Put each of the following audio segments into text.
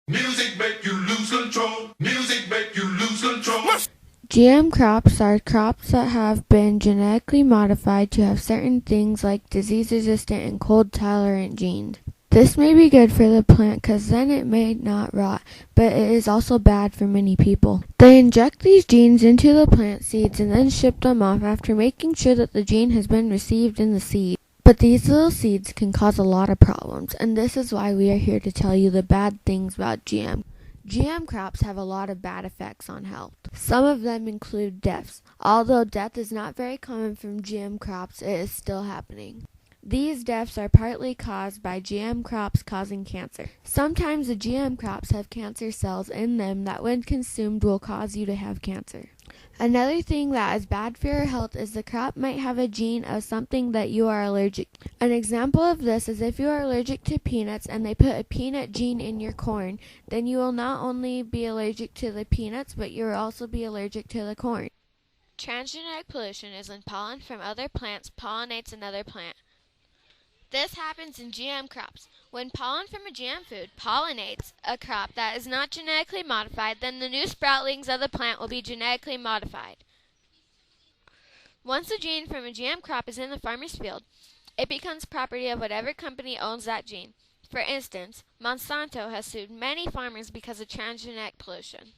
Music make you lose control. Music make you lose control. GM crops are crops that have been genetically modified to have certain things like disease-resistant and cold-tolerant genes. This may be good for the plant because then it may not rot, but it is also bad for many people. They inject these genes into the plant seeds and then ship them off after making sure that the gene has been received in the seed. But these little seeds can cause a lot of problems, and this is why we are here to tell you the bad things about GM. GM crops have a lot of bad effects on health. Some of them include deaths. Although death is not very common from GM crops, it is still happening. These deaths are partly caused by GM crops causing cancer. Sometimes the GM crops have cancer cells in them that when consumed will cause you to have cancer. Another thing that is bad for your health is the crop might have a gene of something that you are allergic to. An example of this is if you are allergic to peanuts and they put a peanut gene in your corn, then you will not only be allergic to the peanuts, but you will also be allergic to the corn. Transgenic pollution is when pollen from other plants pollinates another plant. This happens in GM crops. When pollen from a GM food pollinates a crop that is not genetically modified, then the new sproutlings of the plant will be genetically modified. Once a gene from a GM crop is in the farmer's field, it becomes property of whatever company owns that gene. For instance, Monsanto has sued many farmers because of transgenic pollution.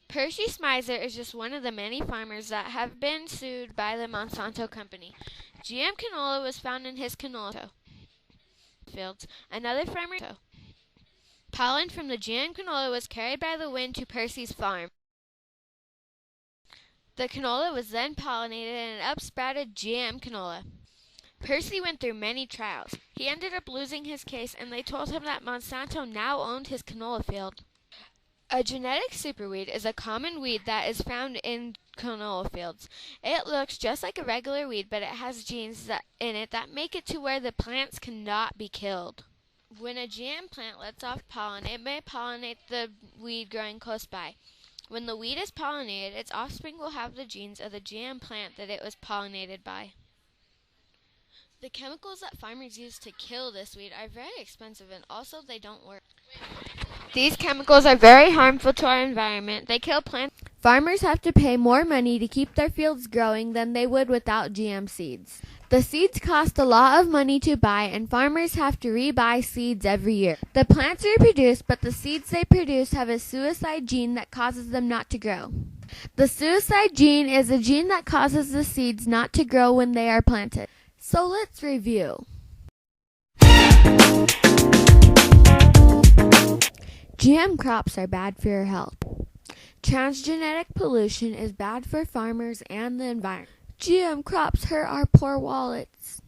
Percy Smizer is just one of the many farmers that have been sued by the Monsanto company. GM canola was found in his canola fields. Another farmer. Pollen from the GM canola was carried by the wind to Percy's farm. The canola was then pollinated and upsprouted GM canola. Percy went through many trials. He ended up losing his case, and they told him that Monsanto now owned his canola field. A genetic superweed is a common weed that is found in canola fields. It looks just like a regular weed, but it has genes in it that make it to where the plants cannot be killed. When a GM plant lets off pollen, it may pollinate the weed growing close by. When the weed is pollinated, its offspring will have the genes of the GM plant that it was pollinated by. The chemicals that farmers use to kill this weed are very expensive, and also they don't work. These chemicals are very harmful to our environment. They kill plants. Farmers have to pay more money to keep their fields growing than they would without GM seeds. The seeds cost a lot of money to buy, and farmers have to rebuy seeds every year. The plants reproduce, but the seeds they produce have a suicide gene that causes them not to grow. The suicide gene is a gene that causes the seeds not to grow when they are planted. So let's review. GM crops are bad for your health. Transgenic pollution is bad for farmers and the environment. GM crops hurt our poor wallets.